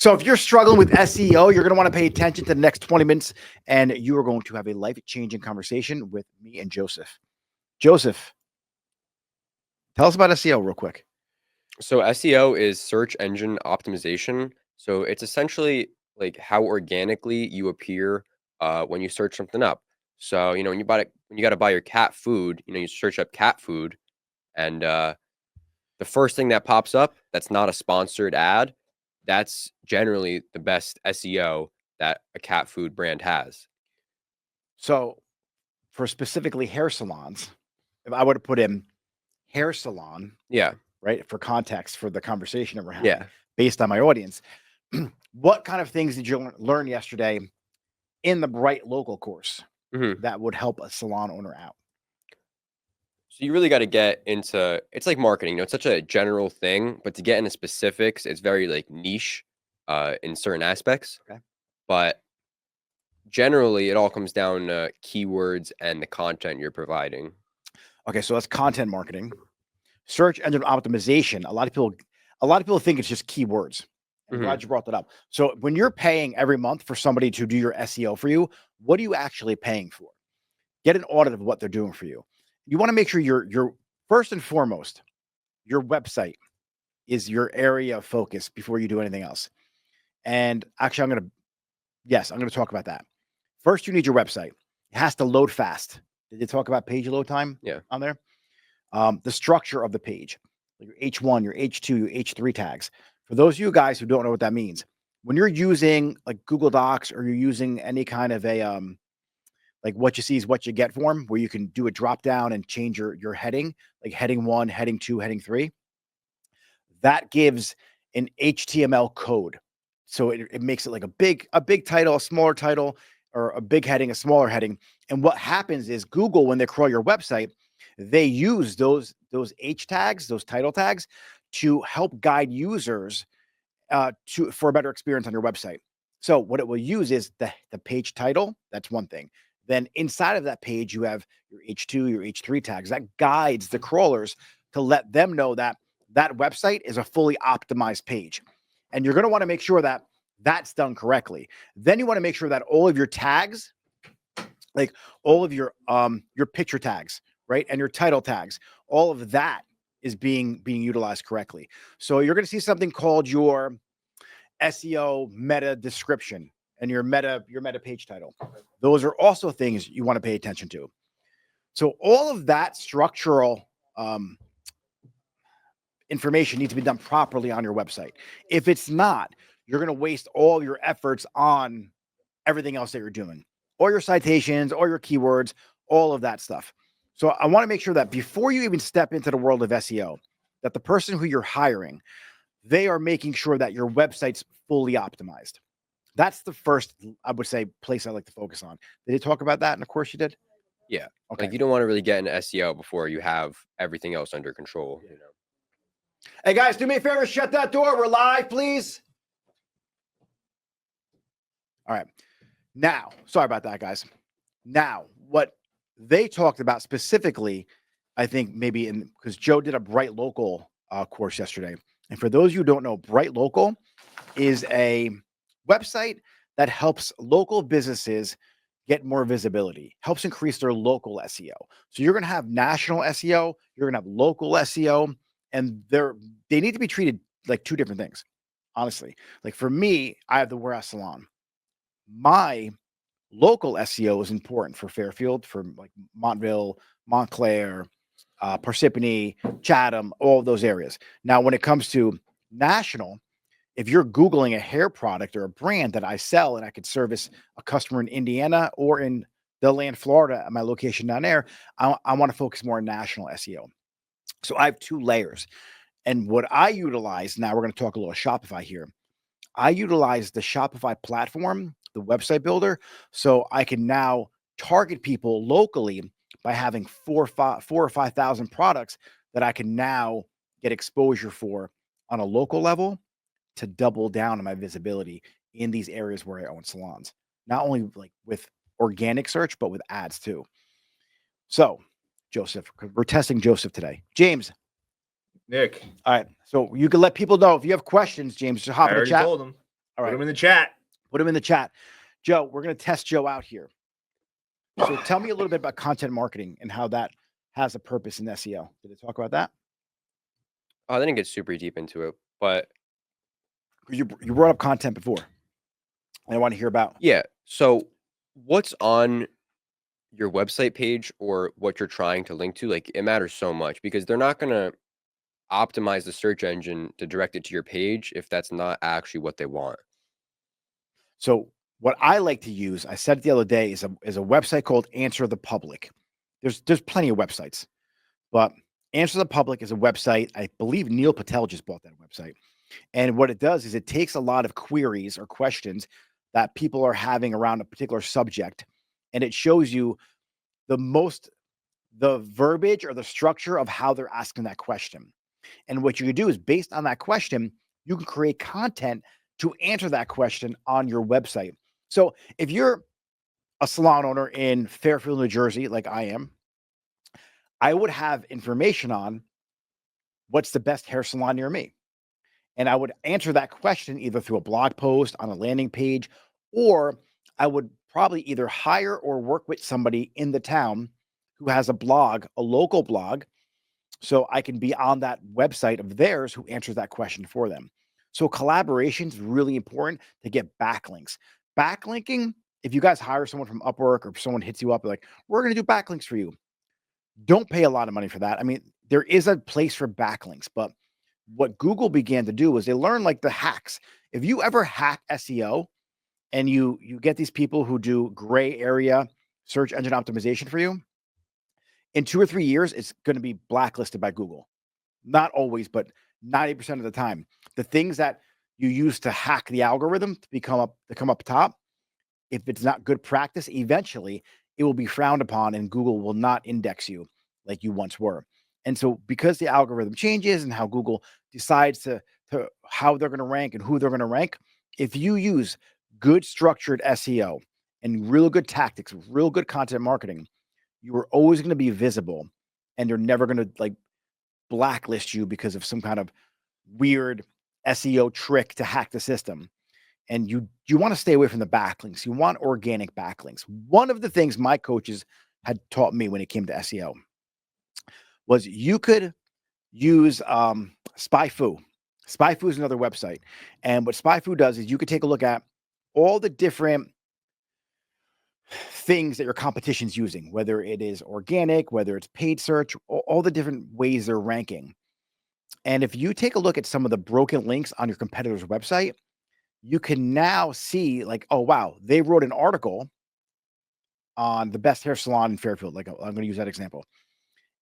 So if you're struggling with SEO, you're going to want to pay attention to the next 20 minutes, and you are going to have a life-changing conversation with me and Joseph. Joseph, tell us about SEO real quick. So SEO is search engine optimization. So it's essentially like how organically you appear when you search something up. So when you got to buy your cat food, you search up cat food, and the first thing that pops up that's not a sponsored ad, that's generally the best SEO that a cat food brand has. So for specifically hair salons, if I would have put in hair salon, Yeah. right, for context for the conversation that we're having, Yeah. based on my audience, what kind of things did you learn yesterday in the Bright Local course that would help a salon owner out? So you really got to get into, it's like marketing, it's such a general thing, but to get into specifics, it's very like niche in certain aspects. Okay. But generally, it all comes down to keywords and the content you're providing. Okay, so that's content marketing. Search engine optimization. A lot of people think it's just keywords. I'm glad you brought that up. So when you're paying every month for somebody to do your SEO for you, what are you actually paying for? Get an audit of what they're doing for you. You want to make sure you're first and foremost, your website is your area of focus before you do anything else. And actually, I'm going to talk about that. First, you need your website. It has to load fast. Did they talk about page load time? Yeah. On there? The structure of the page, your H1, your H2, your H3 tags. For those of you guys who don't know what that means, when you're using like Google Docs or you're using any kind of a like what you see is what you get form, where you can do a drop down and change your heading, like heading 1, heading 2, heading 3, that gives an HTML code. So it makes it like a big title, a smaller title, or a big heading, a smaller heading. And what happens is Google, when they crawl your website, they use those H tags, those title tags, to help guide users for a better experience on your website. So what it will use is the page title. That's one thing. Then inside of that page, you have your H2, your H3 tags. That guides the crawlers to let them know that that website is a fully optimized page. And you're going to want to make sure that that's done correctly. Then you want to make sure that all of your tags, like all of your picture tags, right, and your title tags, all of that is being utilized correctly. So you're going to see something called your SEO meta description and your meta page title. Those are also things you want to pay attention to. So all of that structural information needs to be done properly on your website. If it's not, you're going to waste all your efforts on everything else that you're doing, all your citations, all your keywords, all of that stuff. So I want to make sure that before you even step into the world of SEO, that the person who you're hiring, they are making sure that your website's fully optimized. That's the first, I would say, place I like to focus on. Did they talk about that in the course you did? Yeah. Okay. Like you don't want to really get into SEO before you have everything else under control. Hey guys, do me a favor, shut that door. We're live, please. All right. Now, sorry about that, guys. Now, what they talked about specifically, I think maybe because Joe did a Bright Local course yesterday. And for those of you who don't know, Bright Local is a website that helps local businesses get more visibility, helps increase their local SEO. So you're going to have national SEO, you're going to have local SEO, and they need to be treated like two different things, honestly. Like for me, I have the Warehouse Salon. My local SEO is important for Fairfield, for like Montville, Montclair, Parsippany, Chatham, all of those areas. Now, when it comes to national, if you're Googling a hair product or a brand that I sell and I could service a customer in Indiana or in DeLand, Florida, at my location down there, I want to focus more on national SEO. So I have two layers. And what I utilize, now we're going to talk a little Shopify here. I utilize the Shopify platform, the website builder, so I can now target people locally by having 4 or 5,000 products that I can now get exposure for on a local level to double down on my visibility in these areas where I own salons. Not only like with organic search, but with ads too. So, Joseph, we're testing Joseph today. James. Nick. All right. So you can let people know if you have questions, James, just hop I in the already chat. told him. All Put right. them in the chat. Put them in the chat. Joe, we're going to test Joe out here. So tell me a little bit about content marketing and how that has a purpose in SEO. Did they talk about that? I didn't get super deep into it, but You brought up content before. And I want to hear about. yeah. So what's on your website page or what you're trying to link to, like it matters so much because they're not going to optimize the search engine to direct it to your page if that's not actually what they want. So what I like to use, I said it the other day, is a website called Answer the Public. There's plenty of websites, but Answer the Public is a website. I believe Neil Patel just bought that website. And what it does is it takes a lot of queries or questions that people are having around a particular subject, and it shows you the verbiage or the structure of how they're asking that question. And what you can do is based on that question, you can create content to answer that question on your website. So if you're a salon owner in Fairfield, New Jersey, like I am, I would have information on what's the best hair salon near me. And I would answer that question either through a blog post on a landing page, or I would probably either hire or work with somebody in the town who has a blog, a local blog, so I can be on that website of theirs who answers that question for them. So collaboration is really important to get backlinks. Backlinking, if you guys hire someone from Upwork or someone hits you up like, we're going to do backlinks for you. Don't pay a lot of money for that. I mean, there is a place for backlinks, but what Google began to do was they learned like the hacks. If you ever hack SEO and you get these people who do gray area search engine optimization for you, in 2 or 3 years, it's going to be blacklisted by Google. Not always, but 90% of the time. The things that you use to hack the algorithm to come up top, if it's not good practice, eventually it will be frowned upon and Google will not index you like you once were. And so because the algorithm changes and how Google decides to how they're going to rank and who they're going to rank, if you use good structured SEO and real good tactics, real good content marketing, you are always going to be visible and they're never going to like blacklist you because of some kind of weird SEO trick to hack the system. And you want to stay away from the backlinks. You want organic backlinks. One of the things my coaches had taught me when it came to SEO was you could use SpyFu. SpyFu is another website. And what SpyFu does is you could take a look at all the different things that your competition's using, whether it is organic, whether it's paid search, all the different ways they're ranking. And if you take a look at some of the broken links on your competitor's website, you can now see like, oh, wow, they wrote an article on the best hair salon in Fairfield. Like I'm going to use that example.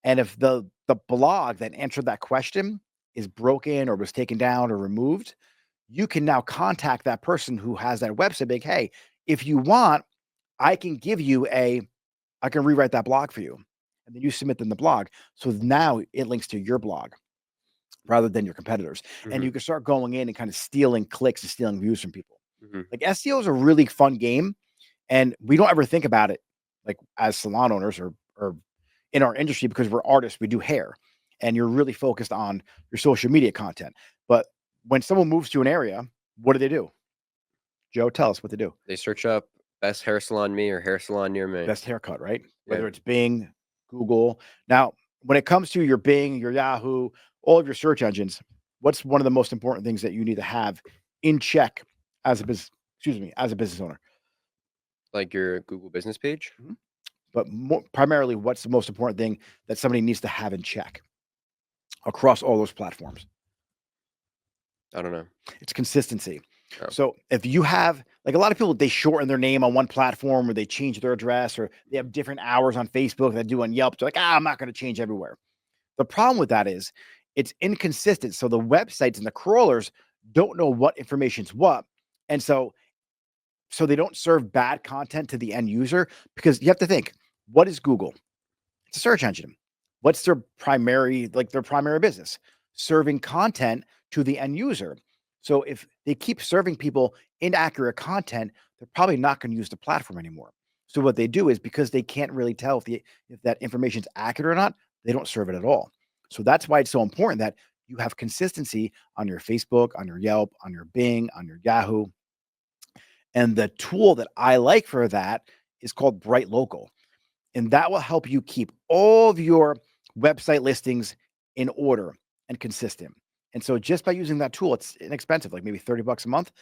And if the blog that answered that question is broken or was taken down or removed, you can now contact that person who has that website. Like, hey, if you want, I can rewrite that blog for you. And then you submit them the blog. So now it links to your blog rather than your competitors. Mm-hmm. And you can start going in and kind of stealing clicks and stealing views from people. Mm-hmm. Like SEO is a really fun game. And we don't ever think about it like as salon owners or in our industry because we're artists, we do hair and you're really focused on your social media content. But when someone moves to an area, what do? Joe, tell us what they do. They search up best hair salon me or hair salon near me. Best haircut, right? Yeah. Whether it's Bing, Google. Now, when it comes to your Bing, your Yahoo, all of your search engines, what's one of the most important things that you need to have in check as a business owner? Like your Google business page? Mm-hmm. But primarily, what's the most important thing that somebody needs to have in check across all those platforms? I don't know. It's consistency. Oh. So if you have, like a lot of people, they shorten their name on one platform or they change their address or they have different hours on Facebook that do on Yelp. They're like, I'm not going to change everywhere. The problem with that is it's inconsistent. So the websites and the crawlers don't know what information's what. And so they don't serve bad content to the end user because you have to think, what is Google? It's a search engine. What's their primary business? Serving content to the end user. So if they keep serving people inaccurate content, they're probably not going to use the platform anymore. So what they do is because they can't really tell if that information is accurate or not, they don't serve it at all. So that's why it's so important that you have consistency on your Facebook, on your Yelp, on your Bing, on your Yahoo, And the tool that I like for that is called Bright Local. And that will help you keep all of your website listings in order and consistent. And so just by using that tool, it's inexpensive, like maybe $30 a month.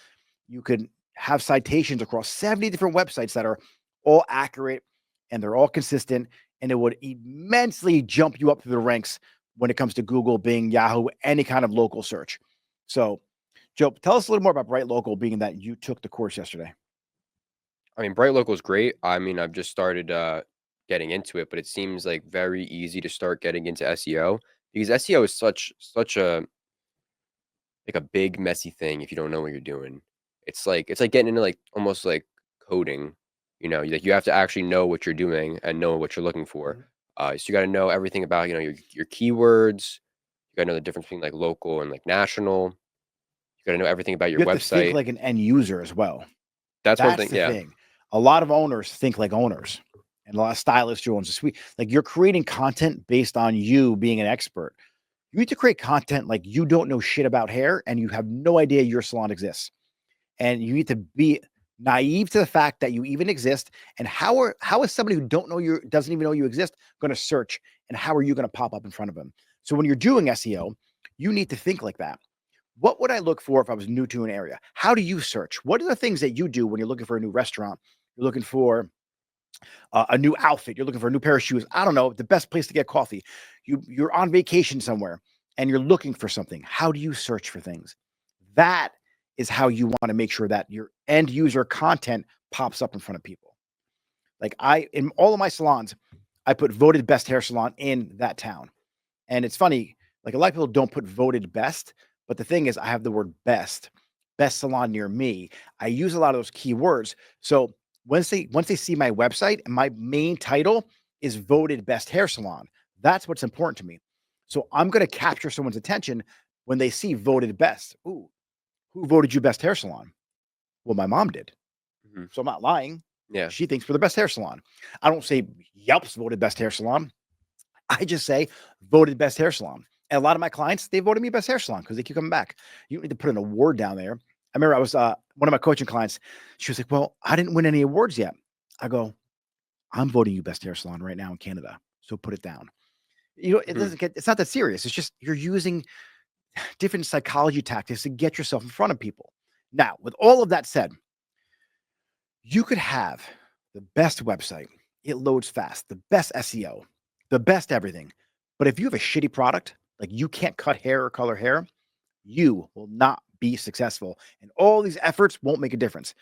You could have citations across 70 different websites that are all accurate and they're all consistent. And it would immensely jump you up through the ranks when it comes to Google, Bing, Yahoo, any kind of local search. So, Joe, tell us a little more about Bright Local, being that you took the course yesterday. I mean, Bright Local is great. I mean, I've just started getting into it, but it seems like very easy to start getting into SEO because SEO is such a like a big messy thing if you don't know what you're doing. It's like getting into like almost like coding. Like you have to actually know what you're doing and know what you're looking for. Mhm. So you got to know everything about your keywords. You got to know the difference between like local and like national. You got to know everything about your You have to think website. like an end user as well. That's one That's thing. the Yeah. thing. A lot of owners think like owners, and a lot of stylists who owns a suite. Like you're creating content based on you being an expert. You need to create content like you don't know shit about hair and you have no idea your salon exists. And you need to be naive to the fact that you even exist. And how is somebody who doesn't even know you exist going to search? And how are you going to pop up in front of them? So when you're doing SEO, you need to think like that. What would I look for if I was new to an area? How do you search? What are the things that you do when you're looking for a new restaurant? You're looking for a new outfit. You're looking for a new pair of shoes. I don't know, the best place to get coffee. You're on vacation somewhere and you're looking for something. How do you search for things? That is how you want to make sure that your end user content pops up in front of people. Like in all of my salons, I put voted best hair salon in that town. And it's funny, like a lot of people don't put voted best, but the thing is, I have the word best salon near me. I use a lot of those keywords. So once they see my website and my main title is voted best hair salon, that's what's important to me. So I'm going to capture someone's attention when they see voted best. Ooh, who voted you best hair salon? Well, my mom did. Mhm. So I'm not lying. Yeah. She thinks we're the best hair salon. I don't say Yelp's voted best hair salon. I just say voted best hair salon. And a lot of my clients, they voted me best hair salon because they keep coming back. You don't need to put an award down there. I remember I was one of my coaching clients. She was like, "Well, I didn't win any awards yet." I go, "I'm voting you best hair salon right now in Canada. So put it down." It Mhm. doesn't get. It's not that serious. It's just you're using different psychology tactics to get yourself in front of people. Now, with all of that said, you could have the best website. It loads fast, the best SEO, the best everything. But if you have a shitty product, like you can't cut hair or color hair, you will not be successful. And all these efforts won't make a difference.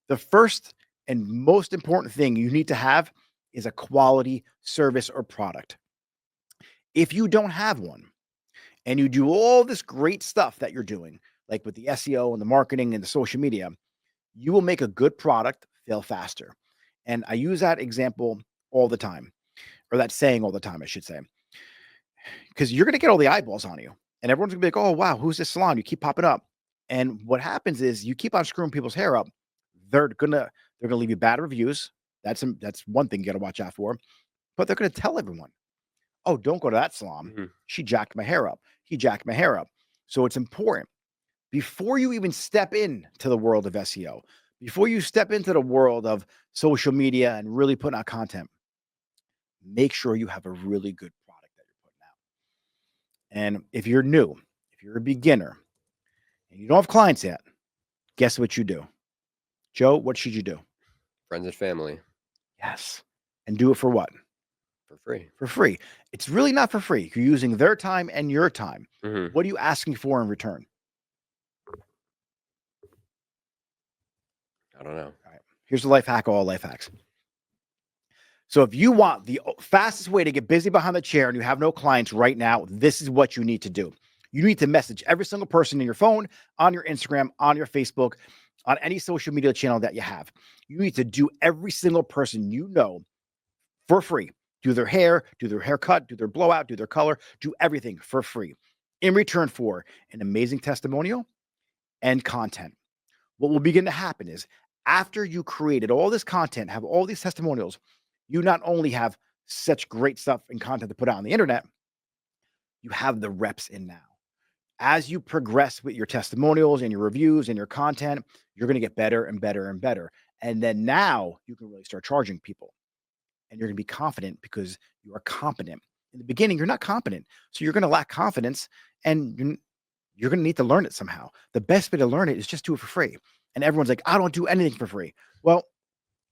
The first and most important thing you need to have is a quality service or product. If you don't have one and you do all this great stuff that you're doing, like with the SEO and the marketing and the social media, you will make a good product fail faster. And I use that example all the time, or that saying all the time, I should say, because you're going to get all the eyeballs on you. And everyone's going to be like, oh, wow, who's this salon? You keep popping up. And what happens is you keep on screwing people's hair up. They're gonna leave you bad reviews. That's one thing you got to watch out for. But they're gonna tell everyone, oh, don't go to that salon. Mhm. She jacked my hair up. He jacked my hair up. So it's important before you even step into the world of SEO, before you step into the world of social media and really putting out content, make sure you have a really good product that you're putting out. And if you're new, if you're a beginner and you don't have clients yet, guess what you do? Joe, what should you do? Friends and family Yes. And do it for what? for free. For free. It's really not for free. You're using their time and your time. Mhm. What are you asking for in return? I don't know. All right. Here's the life hack of all life hacks. So if you want the fastest way to get busy behind the chair and you have no clients right now, this is what you need to do. You need to message every single person in your phone, on your Instagram, on your Facebook, on any social media channel that you have. You need to do every single person you know for free. Do their hair, do their haircut, do their blowout, do their color, do everything for free in return for an amazing testimonial and content. What will begin to happen is after you created all this content, have all these testimonials, you not only have such great stuff and content to put out on the internet, you have the reps in now. as you progress with your testimonials and your reviews and your content, you're going to get better and better and better. And then now you can really start charging people, and you're going to be confident because you are competent. In the beginning, you're not competent. So you're going to lack confidence, and you're going to need to learn it somehow. The best way to learn it is just do it for free. And everyone's like, I don't do anything for free. Well,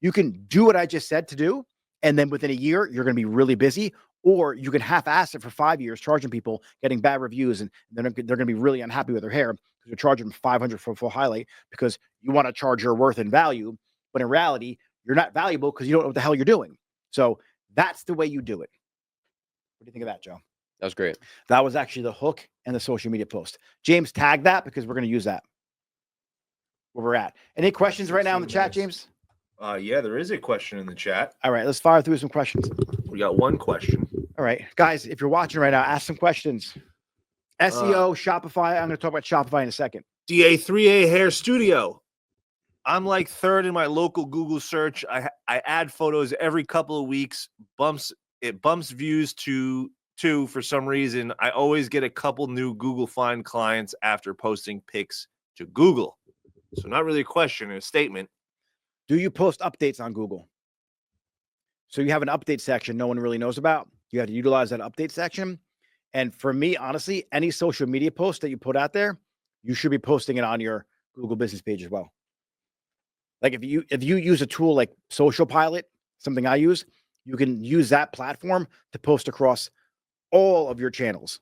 you can do what I just said to do, and then within a year, you're going to be really busy. Or you can half-ass it for 5 years, charging people, getting bad reviews, and they're going to be really unhappy with their hair because you're charging them $500 for a full highlight because you want to charge your worth and value. But in reality, you're not valuable because you don't know what the hell you're doing. So that's the way you do it. What do you think of that, Joe? That was great. That was actually the hook and the social media post. James, tag that because we're going to use that where we're at. Any questions right now in the chat, James? Yeah, there is a question in the chat. All right, let's fire through some questions. We got one question. All right, guys, if you're watching right now, ask some questions. SEO, Shopify. I'm going to talk about Shopify in a second. DA3A Hair Studio. I'm like third in my local Google search. I add photos every couple of weeks. It bumps views to 2 for some reason. I always get a couple new Google Find clients after posting pics to Google. So not really a question, a statement. Do you post updates on Google? So you have an update section no one really knows about. You have to utilize that update section. And for me, honestly, any social media post that you put out there, you should be posting it on your Google business page as well. Like if you use a tool like Social Pilot, something I use, you can use that platform to post across all of your channels,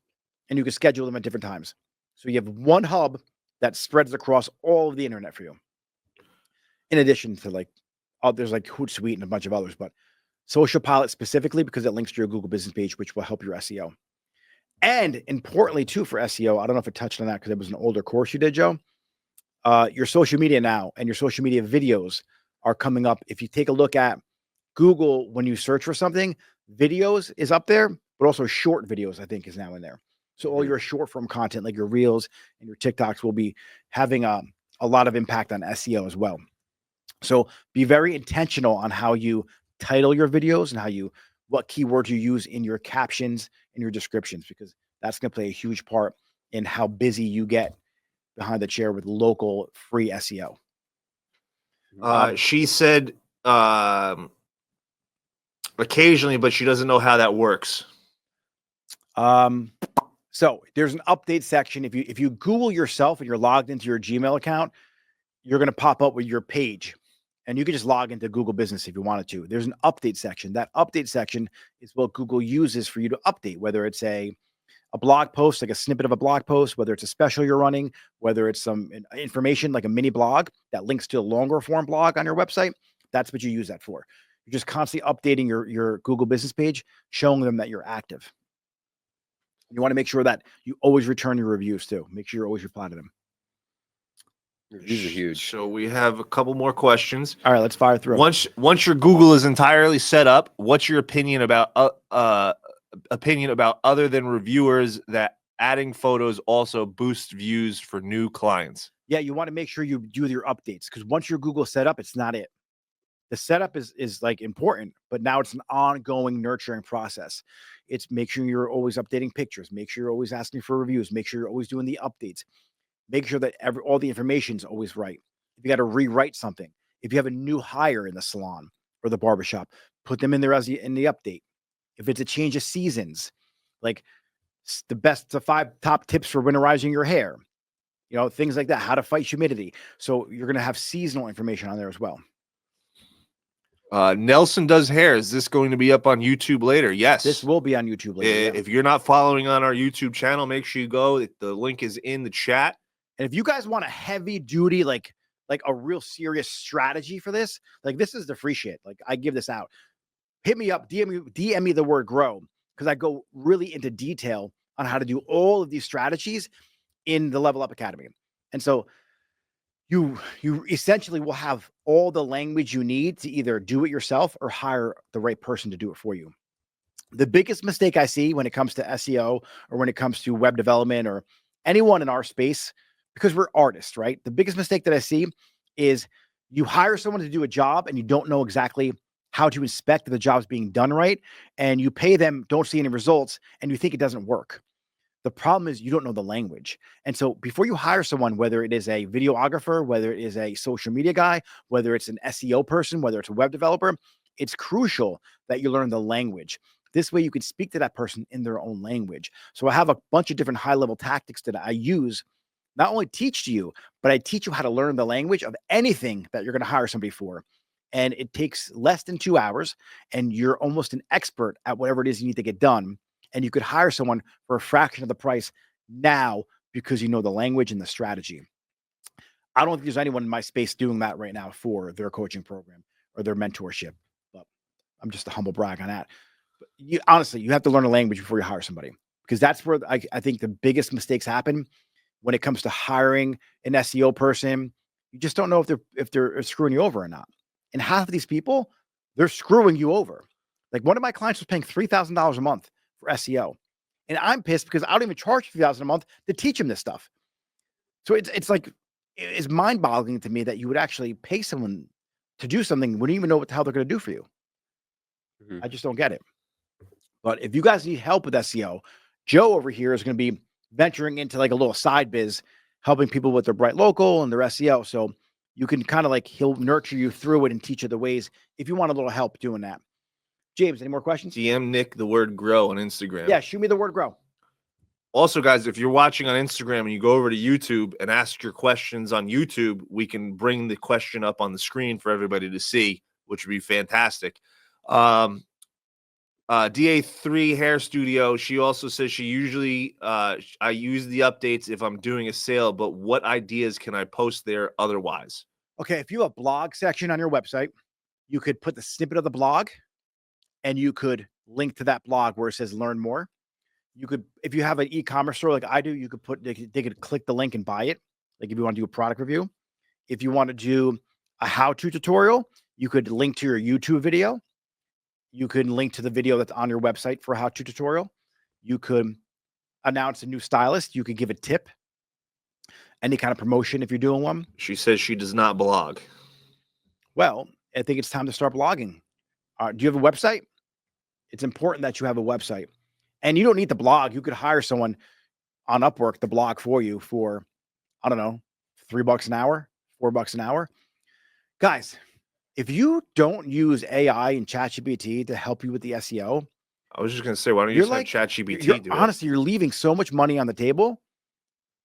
and you can schedule them at different times. So you have one hub that spreads across all of the internet for you. In addition to there's like Hootsuite and a bunch of others, but Social Pilot specifically because it links to your Google business page, which will help your SEO. And importantly too for SEO, I don't know if it touched on that because it was an older course you did, Joe. Your social media now and your social media videos are coming up. If you take a look at Google, when you search for something, videos is up there, but also short videos, I think, is now in there. So all your short form content, like your reels and your TikToks, will be having a lot of impact on SEO as well. So be very intentional on how you title your videos and what keywords you use in your captions and your descriptions, because that's going to play a huge part in how busy you get behind the chair with local free SEO. She said occasionally, but she doesn't know how that works. So there's an update section. If you Google yourself and you're logged into your Gmail account, you're going to pop up with your page, and you can just log into Google Business if you wanted to. There's an update section. That update section is what Google uses for you to update, whether it's a blog post, like a snippet of a blog post, whether it's a special you're running, whether it's some information like a mini blog that links to a longer form blog on your website. That's what you use that for. You're just constantly updating your Google Business page, showing them that you're active. You want to make sure that you always return your reviews too. Make sure you're always replying to them. These are huge. So we have a couple more questions. All right, let's fire through. Once your Google is entirely set up, what's your opinion about other than reviewers that adding photos also boosts views for new clients? Yeah, you want to make sure you do your updates, because once your Google set up, it's not it. The setup is like important, but now it's an ongoing nurturing process. It's make sure you're always updating pictures, make sure you're always asking for reviews, make sure you're always doing the updates, make sure that all the information is always right. If you got to rewrite something, if you have a new hire in the salon or the barbershop, put them in there in the update. If it's a change of seasons, like the 5 top tips for winterizing your hair, things like that, how to fight humidity. So you're going to have seasonal information on there as well. Nelson does hair. Is this going to be up on YouTube later? Yes. This will be on YouTube later. If you're not following on our YouTube channel, make sure you go. The link is in the chat. And if you guys want a heavy duty, like a real serious strategy for this, like this is the free shit. Like I give this out. Hit me up, DM me the word grow, because I go really into detail on how to do all of these strategies in the Level Up Academy. And so you essentially will have all the language you need to either do it yourself or hire the right person to do it for you. The biggest mistake I see when it comes to SEO or when it comes to web development or anyone in our space, because we're artists, right? The biggest mistake that I see is you hire someone to do a job and you don't know exactly how to inspect that the job's being done right, and you pay them, don't see any results, and you think it doesn't work. The problem is you don't know the language. And so before you hire someone, whether it is a videographer, whether it is a social media guy, whether it's an SEO person, whether it's a web developer, it's crucial that you learn the language. This way you can speak to that person in their own language. So I have a bunch of different high-level tactics that I use, not only teach to you, but I teach you how to learn the language of anything that you're going to hire somebody for. And it takes less than 2 hours, and you're almost an expert at whatever it is you need to get done. And you could hire someone for a fraction of the price now because you know the language and the strategy. I don't think there's anyone in my space doing that right now for their coaching program or their mentorship. But I'm just a humble brag on that. But honestly, you have to learn a language before you hire somebody, because that's where I think the biggest mistakes happen when it comes to hiring an SEO person. You just don't know if they're screwing you over or not. And half of these people, they're screwing you over. Like one of my clients was paying $3,000 a month for SEO. And I'm pissed because I don't even charge $3,000 a month to teach him this stuff. So it's like, it's mind-boggling to me that you would actually pay someone to do something when you even know what the hell they're going to do for you. I just don't get it. But if you guys need help with SEO, Joe over here is going to be venturing into like a little side biz, helping people with their Bright Local and their SEO. So you can kind of like, he'll nurture you through it and teach you the ways if you want a little help doing that. James, any more questions? DM Nick the word grow on Instagram. Yeah, shoot me the word grow. Also, guys, if you're watching on Instagram and you go over to YouTube and ask your questions on YouTube, we can bring the question up on the screen for everybody to see, which would be fantastic. DA3 Hair Studio, she also says she usually, I use the updates if I'm doing a sale, but what ideas can I post there otherwise? Okay, if you have a blog section on your website, you could put the snippet of the blog and you could link to that blog where it says learn more. You could, if you have an e-commerce store like I do, you could put, they could click the link and buy it. Like if you want to do a product review. If you want to do a how-to tutorial, you could link to your YouTube video. You could link to the video that's on your website for a how-to tutorial. You could announce a new stylist. You could give a tip. Any kind of promotion if you're doing one. She says she does not blog. Well, I think it's time to start blogging. Do you have a website? It's important that you have a website. And you don't need the blog. You could hire someone on Upwork to blog for you for, I don't know, $3 an hour, $4 an hour. Guys, if you don't use AI and ChatGPT to help you with the SEO, I was just going to say, why don't you just have ChatGPT do it? Honestly, you're leaving so much money on the table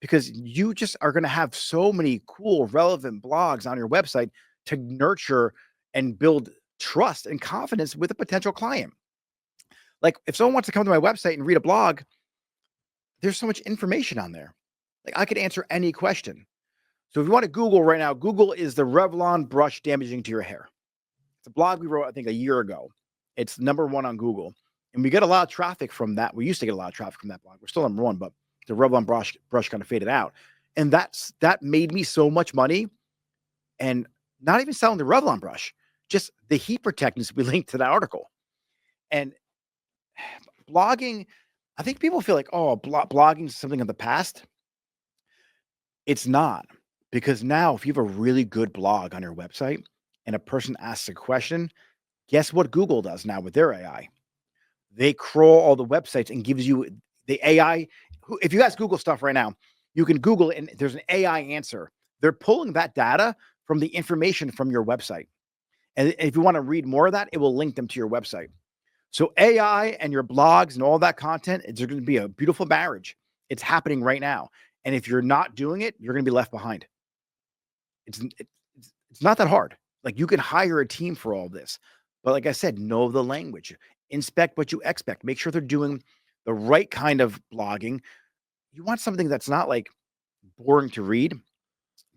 because you just are going to have so many cool, relevant blogs on your website to nurture and build trust and confidence with a potential client. Like if someone wants to come to my website and read a blog, there's so much information on there. Like I could answer any question. So if you want to Google right now, Google is the Revlon brush damaging to your hair. It's a blog we wrote, I think, a year ago. It's #1 on Google. And we get a lot of traffic from that. We used to get a lot of traffic from that blog. We're still #1, but the Revlon brush kind of faded out. And that made me so much money. And not even selling the Revlon brush, just the heat protectants we linked to that article. And blogging, I think people feel like, oh, blogging is something of the past. It's not, because now if you have a really good blog on your website and a person asks a question, guess what Google does now with their AI? They crawl all the websites and gives you the AI. If you guys Google stuff right now, you can Google it and there's an AI answer. They're pulling that data from the information from your website. And if you want to read more of that, it will link them to your website. So AI and your blogs and all that content, it's going to be a beautiful marriage. It's happening right now. And if you're not doing it, you're going to be left behind. It's not that hard. Like you can hire a team for all this. But like I said, know the language. Inspect what you expect. Make sure they're doing the right kind of blogging. You want something that's not like boring to read.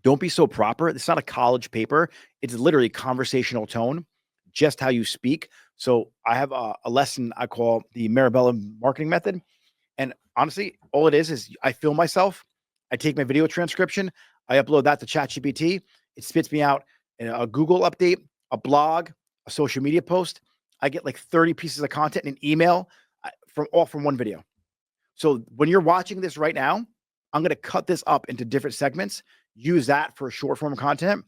Don't be so proper. It's not a college paper. It's literally conversational tone, just how you speak. So I have a lesson I call the Mirabella marketing method. And honestly, all it is I film myself. I take my video transcription. I upload that to ChatGPT. It spits me out a Google update, a blog, a social media post. I get like 30 pieces of content in an email from one video. So when you're watching this right now, I'm going to cut this up into different segments, use that for short form content,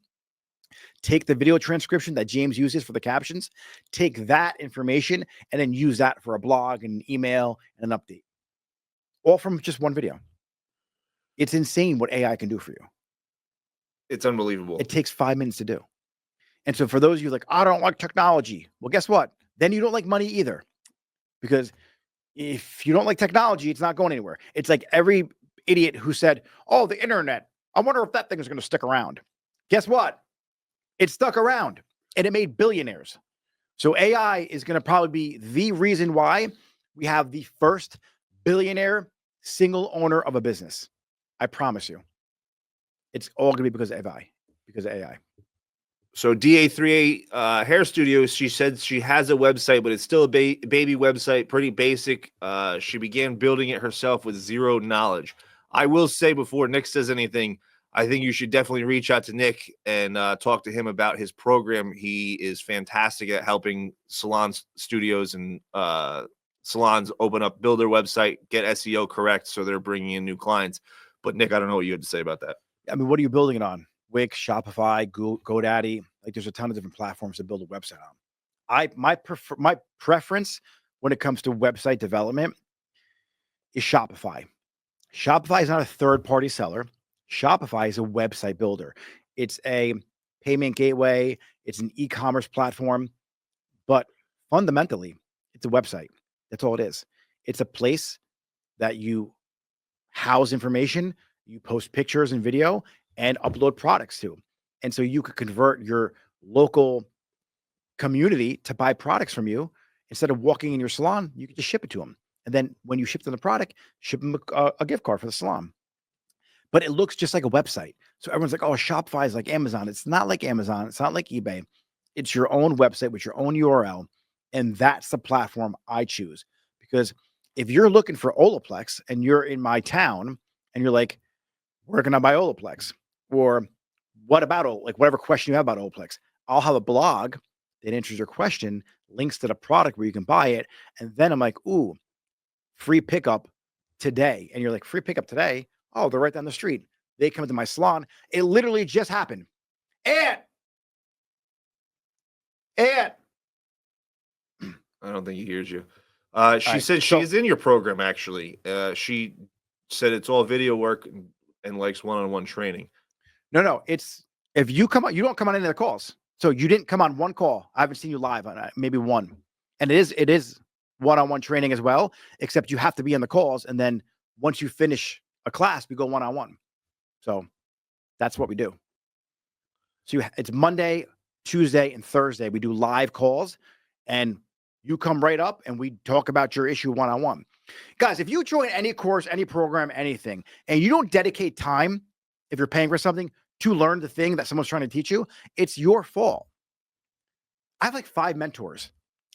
take the video transcription that James uses for the captions, take that information, and then use that for a blog and an email and an update. all from just one video. It's insane what AI can do for you. It's unbelievable. It takes 5 minutes to do. And so for those of you like, I don't like technology. Well, guess what? Then you don't like money either. Because if you don't like technology, it's not going anywhere. It's like every idiot who said, oh, the internet, I wonder if that thing is going to stick around. Guess what? It stuck around and it made billionaires. So AI is going to probably be the reason why we have the first billionaire single owner of a business. I promise you. It's all going to be because of AI. So DA38 Hair Studio, she said she has a website, but it's still a baby website, pretty basic. She began building it herself with zero knowledge. I will say before Nick says anything, I think you should definitely reach out to Nick and talk to him about his program. He is fantastic at helping salons, studios, and salons build their website, get SEO correct, so they're bringing in new clients. But Nick, I don't know what you had to say about that. I mean, what are you building it on? Wix, Shopify, GoDaddy. Like, there's a ton of different platforms to build a website on. My preference when it comes to website development is Shopify. Shopify is not a third-party seller. Shopify is a website builder. It's a payment gateway. It's an e-commerce platform, but fundamentally, it's a website. That's all it is. It's a place that you house information, you post pictures and video, and upload products to. And so you could convert your local community to buy products from you. Instead of walking in your salon, you can just ship it to them. And then when you ship them the product, ship them a gift card for the salon. But it looks just like a website. So everyone's like, oh, Shopify is like Amazon. It's not like Amazon. It's not like eBay. It's your own website with your own URL. And that's the platform I choose. Because if you're looking for Olaplex and you're in my town and you're like, where can I buy Olaplex? Or what about, like, whatever question you have about Olaplex, I'll have a blog that answers your question, links to the product where you can buy it. And then I'm like, ooh, free pickup today. And you're like, free pickup today? Oh, they're right down the street. They come to my salon. It literally just happened. And I don't think he hears you. She right, said she's in your program, actually. She said it's all video work and likes one-on-one training. no, it's, if you come on, you don't come on any of the calls. So you didn't come on one call. I haven't seen you live on maybe one. And it is one-on-one training as well, except you have to be on the calls. And then once you finish a class, we go one-on-one. So that's what we do. So it's Monday, Tuesday, and Thursday. We do live calls, and you come right up and we talk about your issue one-on-one. Guys, if you join any course, any program, anything, and you don't dedicate time, if you're paying for something, to learn the thing that someone's trying to teach you, it's your fault. I have like 5 mentors.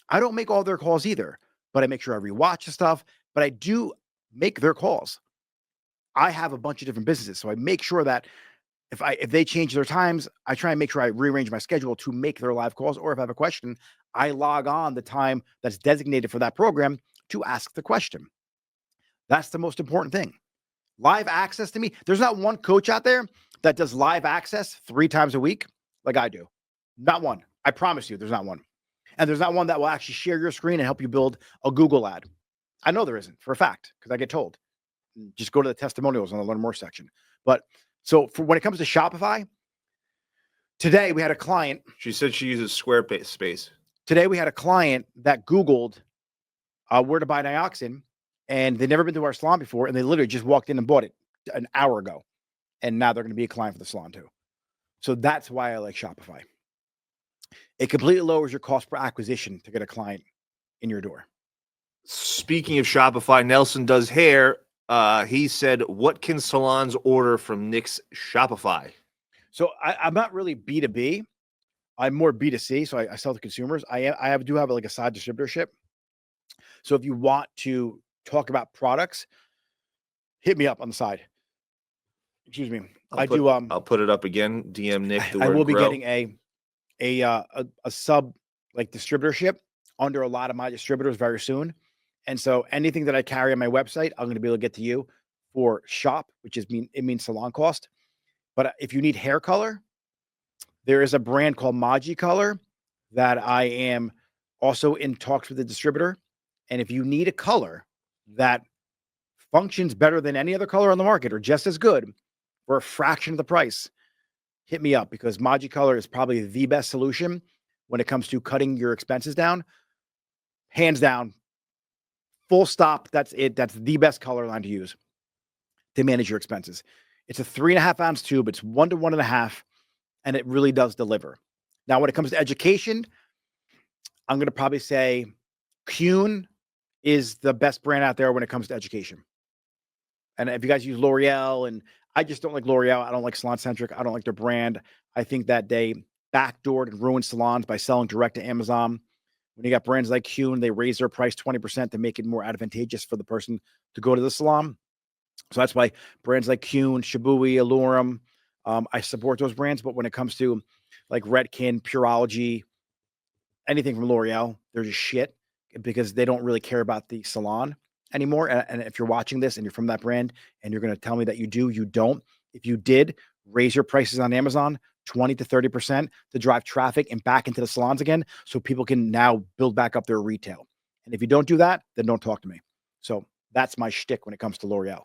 I don't make all their calls either, but I make sure I rewatch the stuff, but I do make their calls. I have a bunch of different businesses, so I make sure that if they change their times, I try and make sure I rearrange my schedule to make their live calls. Or if I have a question, I log on the time that's designated for that program to ask the question. That's the most important thing. Live access to me. There's not one coach out there that does live access 3 times a week like I do. Not one. I promise you, there's not one. And there's not one that will actually share your screen and help you build a Google ad. I know there isn't for a fact because I get told. Just go to the testimonials on the Learn More section. But so when it comes to Shopify, today we had a client. She said she uses Squarespace. Today we had a client that Googled where to buy Dioxin, and they'd never been to our salon before, and they literally just walked in and bought it an hour ago. And now they're going to be a client for the salon too. So that's why I like Shopify. It completely lowers your cost per acquisition to get a client in your door. Speaking of Shopify, Nelson does hair. He said, what can salons order from Nick's Shopify? So I'm not really B2B. I'm more B2C. So I sell to consumers. I do have like a side distributorship. So if you want to talk about products, hit me up on the side. Excuse me. I'll put it up again. DM Nick. I will be getting a sub like distributorship under a lot of my distributors very soon. And so anything that I carry on my website, I'm going to be able to get to you for shop, which means salon cost. But if you need hair color, there is a brand called Maji Color that I am also in talks with the distributor. And if you need a color that functions better than any other color on the market or just as good for a fraction of the price, hit me up, because Color is probably the best solution when it comes to cutting your expenses down. Hands down, full stop. That's it. That's the best color line to use to manage your expenses. It's a 3.5 ounce tube. It's 1 to 1.5, and it really does deliver. Now, when it comes to education, I'm going to probably say Kuhn is the best brand out there when it comes to education. And if you guys use L'Oreal, and I just don't like L'Oreal. I don't like Salon Centric. I don't like their brand. I think that they backdoored and ruined salons by selling direct to Amazon. When you got brands like Kuhn, they raise their price 20% to make it more advantageous for the person to go to the salon. So that's why brands like Kuhn, Shibui, Alurum, I support those brands. But when it comes to like Redken, Pureology, anything from L'Oreal, they're just shit because they don't really care about the salon anymore. And if you're watching this and you're from that brand and you're going to tell me that you do, you don't. If you did, raise your prices on Amazon 20 to 30% to drive traffic and back into the salons again, so people can now build back up their retail. And if you don't do that, then don't talk to me. So that's my shtick when it comes to L'Oreal.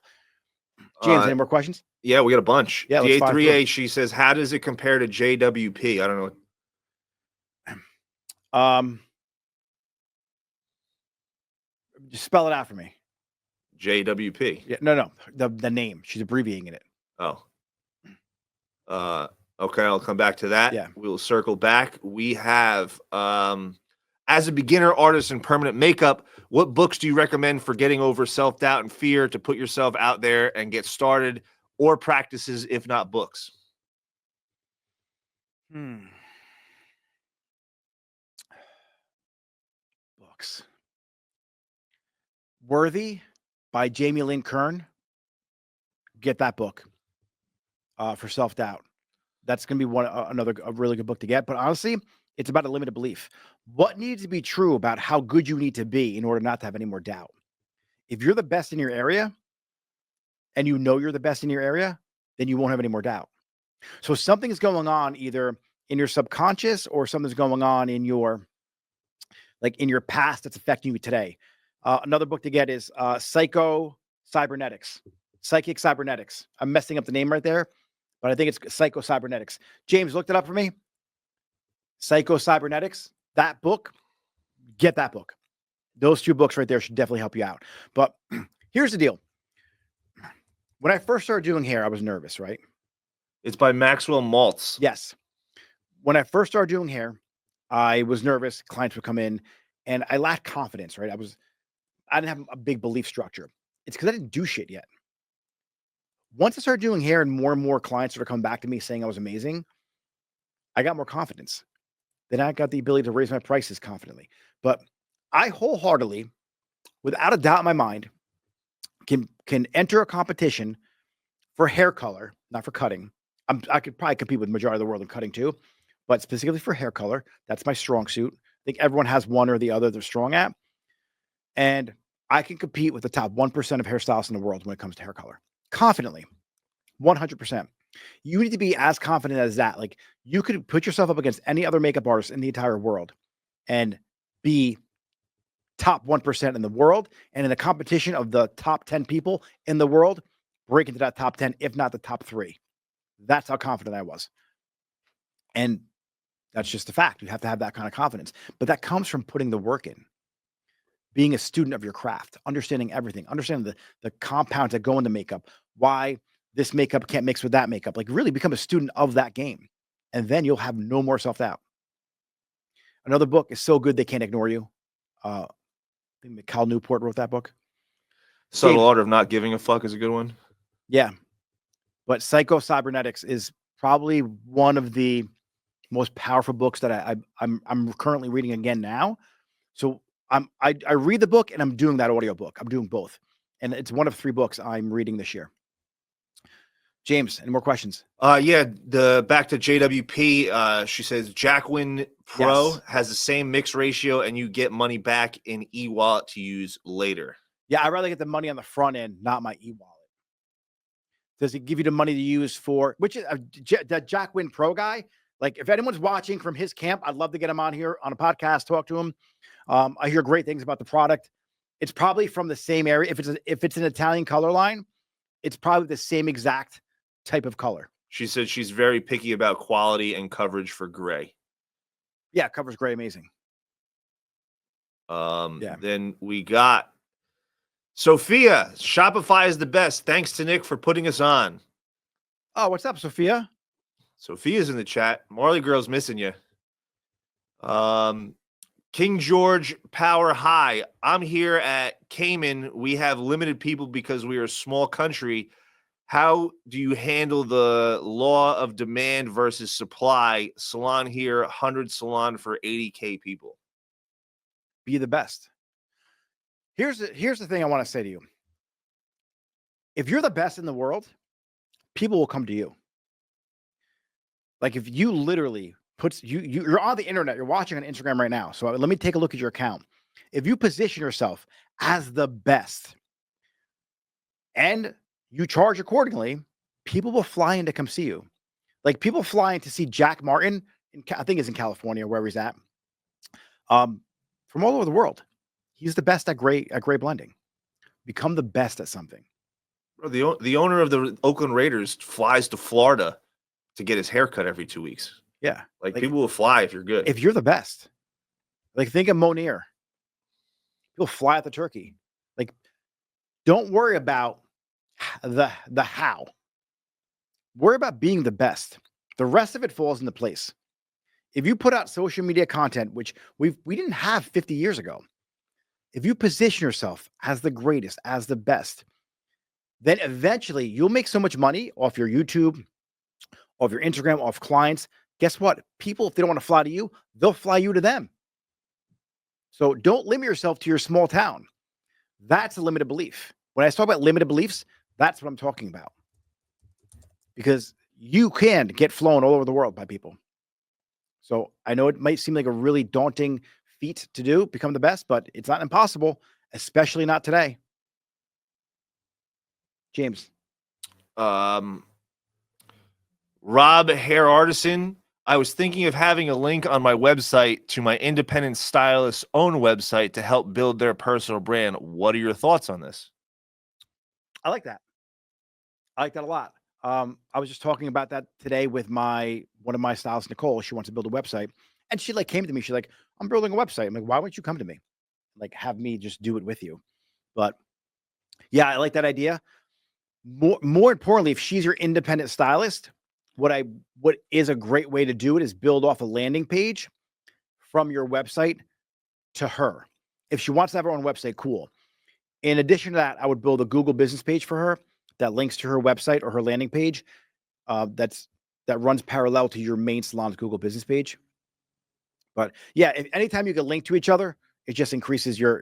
James, any more questions? Yeah, we got a bunch. Yeah, let's fire through. DA3A, she says, how does it compare to JWP? I don't know. Just spell it out for me. JWP. Yeah, no, the name. She's abbreviating it. Oh. Okay, I'll come back to that. Yeah. We'll circle back. We have, as a beginner artist in permanent makeup, what books do you recommend for getting over self-doubt and fear to put yourself out there and get started, or practices, if not books? Books. Worthy by Jamie Lynn Kern. Get that book for self-doubt. That's going to be a really good book to get. But honestly, it's about a limited belief. What needs to be true about how good you need to be in order not to have any more doubt? If you're the best in your area and you know you're the best in your area, then you won't have any more doubt. So something's going on either in your subconscious or something's going on in your past that's affecting you today. Another book to get is Psychic Cybernetics. I'm messing up the name right there, but I think it's Psycho Cybernetics. James, looked it up for me. Psycho Cybernetics. That book, get that book. Those two books right there should definitely help you out. But here's the deal. When I first started doing hair, I was nervous, right? It's by Maxwell Maltz. Yes. When I first started doing hair, I was nervous. Clients would come in and I lacked confidence, right? I didn't have a big belief structure. It's because I didn't do shit yet. Once I started doing hair and more clients started coming back to me saying I was amazing, I got more confidence. Then I got the ability to raise my prices confidently. But I wholeheartedly, without a doubt in my mind, can enter a competition for hair color, not for cutting. I could probably compete with the majority of the world in cutting too, but specifically for hair color, that's my strong suit. I think everyone has one or the other they're strong at. And I can compete with the top 1% of hairstylists in the world when it comes to hair color. Confidently, 100%. You need to be as confident as that. Like, you could put yourself up against any other makeup artist in the entire world and be top 1% in the world. And in a competition of the top 10 people in the world, break into that top 10, if not the top 3. That's how confident I was. And that's just a fact. You have to have that kind of confidence. But that comes from putting the work in. Being a student of your craft, understanding everything, understanding the compounds that go into makeup, why this makeup can't mix with that makeup. Like, really become a student of that game. And then you'll have no more self-doubt. Another book is So Good They Can't Ignore You. I think Cal Newport wrote that book. Subtle Art of Not Giving a Fuck is a good one. Yeah. But Psycho Cybernetics is probably one of the most powerful books that I'm currently reading again now. So I read the book and I'm doing that audio book. I'm doing both. And it's one of 3 books I'm reading this year. James, any more questions? Yeah, back to JWP. She says Jacqueline Pro has the same mix ratio and you get money back in e-wallet to use later. Yeah, I'd rather get the money on the front end, not my e-wallet. Does it give you the money to use for, which is the Jacqueline Pro guy? Like, if anyone's watching from his camp, I'd love to get him on here on a podcast, talk to him. I hear great things about the product. It's probably from the same area. If it's an Italian color line, it's probably the same exact type of color. She said she's very picky about quality and coverage for gray. Yeah, covers gray, amazing. Yeah. Then we got Sophia. Shopify is the best. Thanks to Nick for putting us on. Oh, what's up, Sophia? Sophia's in the chat. Marley Girl's missing you. King George Power High. I'm here at Cayman. We have limited people because we are a small country. How do you handle the law of demand versus supply? Salon here, 100 salon for 80K people. Be the best. Here's the thing I want to say to you. If you're the best in the world, people will come to you. Like if you literally you're on the internet, you're watching on Instagram right now. So let me take a look at your account. If you position yourself as the best and you charge accordingly, people will fly in to come see you. Like people fly in to see Jack Martin, I think it's in California, wherever he's at, from all over the world. He's the best at gray blending. Become the best at something. Bro, the owner of the Oakland Raiders flies to Florida to get his haircut every 2 weeks. Yeah. Like people will fly if you're good. If you're the best. Like think of Monier. People fly at the turkey. Like don't worry about the how. Worry about being the best. The rest of it falls into place. If you put out social media content, which we didn't have 50 years ago, if you position yourself as the greatest, as the best, then eventually you'll make so much money off your YouTube, off your Instagram, off clients. Guess what? People, if they don't want to fly to you, they'll fly you to them. So don't limit yourself to your small town. That's a limited belief. When I talk about limited beliefs, that's what I'm talking about. Because you can get flown all over the world by people. So I know it might seem like a really daunting feat to do, become the best, but it's not impossible, especially not today. James. Rob Hair Artisan. I was thinking of having a link on my website to my independent stylist's own website to help build their personal brand. What are your thoughts on this? I like that. I like that a lot. I was just talking about that today with one of my stylists, Nicole. She wants to build a website. And she came to me. She's like, I'm building a website. I'm like, why wouldn't you come to me? Like, have me just do it with you. But yeah, I like that idea. More importantly, if she's your independent stylist, what is a great way to do it is build off a landing page from your website to her. If she wants to have her own website, cool. In addition to that, I would build a Google business page for her that links to her website or her landing page. That runs parallel to your main salon's Google business page. But yeah, anytime you can link to each other, it just increases your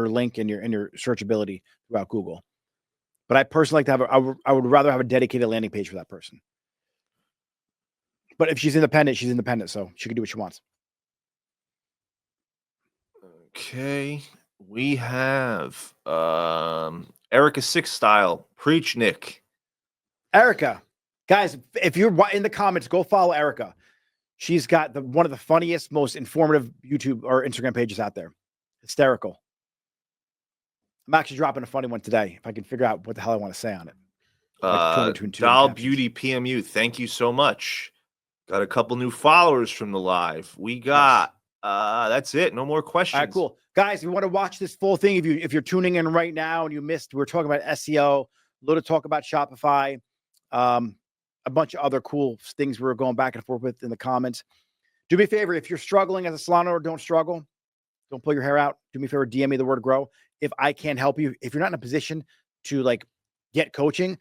link and your searchability throughout Google. But I personally like to have I would rather have a dedicated landing page for that person. But if she's independent, so she can do what she wants. Okay. We have Erica Six Style. Preach, Nick. Erica. Guys, if you're in the comments, go follow Erica. She's got one of the funniest, most informative YouTube or Instagram pages out there. Hysterical. I'm actually dropping a funny one today if I can figure out what the hell I want to say on it. Doll Beauty PMU. Thank you so much. Got a couple new followers from the live. We got that's it. No more questions. All right, cool. Guys, if you want to watch this full thing, if you're tuning in right now and you missed, we're talking about SEO, a little talk about Shopify, a bunch of other cool things we were going back and forth with in the comments. Do me a favor, if you're struggling as a salon owner, don't struggle. Don't pull your hair out. Do me a favor, DM me the word grow. If I can't help you, if you're not in a position to get coaching,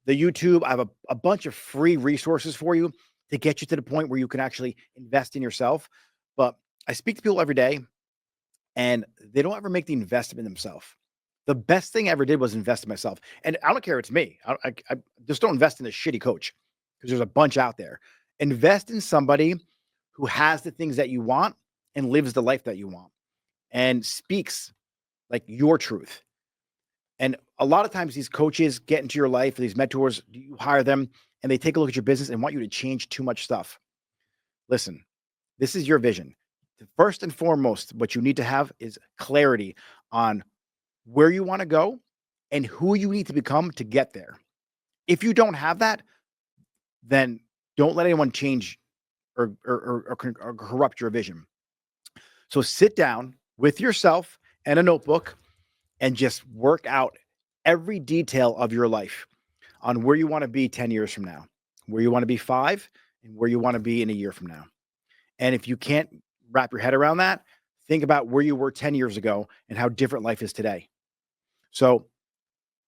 the YouTube, I have a bunch of free resources for you to get you to the point where you can actually invest in yourself. But I speak to people every day and they don't ever make the investment in themselves. The best thing I ever did was invest in myself. And I don't care if it's me. I just don't invest in a shitty coach because there's a bunch out there. Invest in somebody who has the things that you want and lives the life that you want and speaks like your truth. And a lot of times these coaches get into your life, these mentors, you hire them and they take a look at your business and want you to change too much stuff. Listen, this is your vision. First and foremost, what you need to have is clarity on where you want to go and who you need to become to get there. If you don't have that, then don't let anyone change or corrupt your vision. So sit down with yourself and a notebook and just work out every detail of your life on where you want to be 10 years from now, where you want to be 5, and where you want to be in a year from now. And if you can't wrap your head around that, think about where you were 10 years ago and how different life is today. So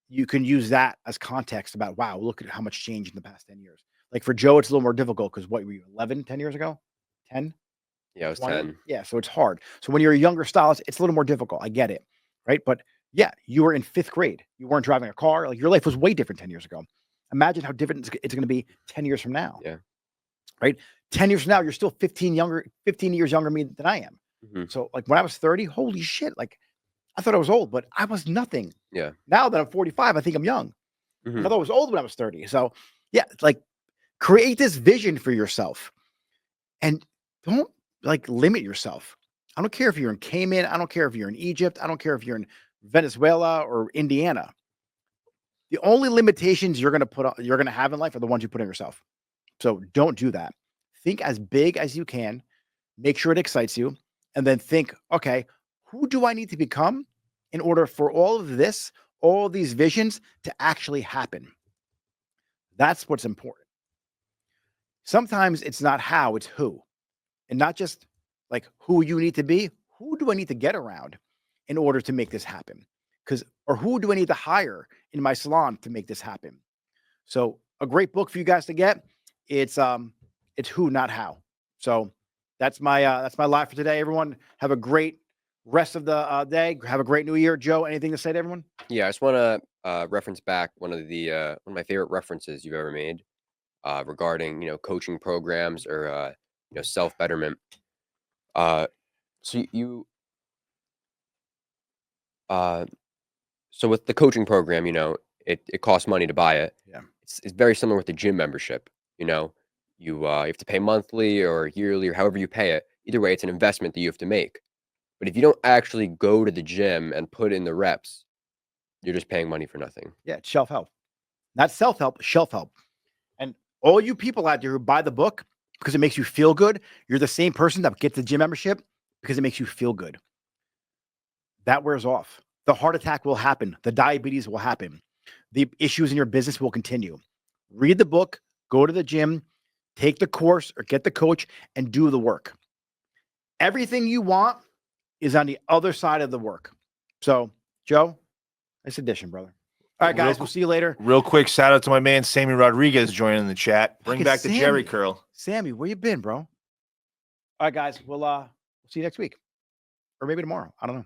you can use that as context about, wow, look at how much change in the past 10 years. Like for Joe, it's a little more difficult because what were you, 11, 10 years ago? 10? Yeah, it was 20? 10. Yeah, so it's hard. So when you're a younger stylist, it's a little more difficult. I get it, right? But yeah, you were in 5th grade. You weren't driving a car. Like your life was way different 10 years ago. Imagine how different it's going to be 10 years from now. Yeah. Right? 10 years from now, you're still 15 years younger me than I am. Mhm. So like when I was 30, holy shit, like I thought I was old, but I was nothing. Yeah. Now that I'm 45, I think I'm young. I Mhm. thought I was old when I was 30. So yeah, it's like create this vision for yourself and don't like limit yourself. I don't care if you're in Cayman. I don't care if you're in Egypt. I don't care if you're in Venezuela or Indiana. The only limitations you're going to have in life are the ones you put on yourself. So don't do that. Think as big as you can. Make sure it excites you. And then think, okay, who do I need to become in order for all of this, all of these visions to actually happen? That's what's important. Sometimes it's not how, it's who. And not just like who you need to be, who do I need to get around in order to make this happen? Or who do I need to hire in my salon to make this happen? So a great book for you guys to get. It's who, not how. So that's my live for today. Everyone have a great rest of the day. Have a great new year. Joe, anything to say to everyone? Yeah, I just want to reference back one of my favorite references you've ever made regarding coaching programs or self betterment. So you so with the coaching program, it costs money to buy it. Yeah. It's very similar with the gym membership. You have to pay monthly or yearly or however you pay it. Either way, it's an investment that you have to make. But if you don't actually go to the gym and put in the reps, you're just paying money for nothing. Yeah, it's shelf help. Not self-help, shelf help. And all you people out there who buy the book because it makes you feel good, you're the same person that gets the gym membership because it makes you feel good. That wears off. The heart attack will happen. The diabetes will happen. The issues in your business will continue. Read the book, go to the gym, take the course or get the coach and do the work. Everything you want is on the other side of the work. So, Joe, nice addition, brother. All right, guys, we'll see you later. Real quick, shout out to my man Sammy Rodriguez joining the chat. Bring Look at back the Jerry Sammy. curl. Sammy, where you been, bro? All right, guys, we'll see you next week or maybe tomorrow. I don't know.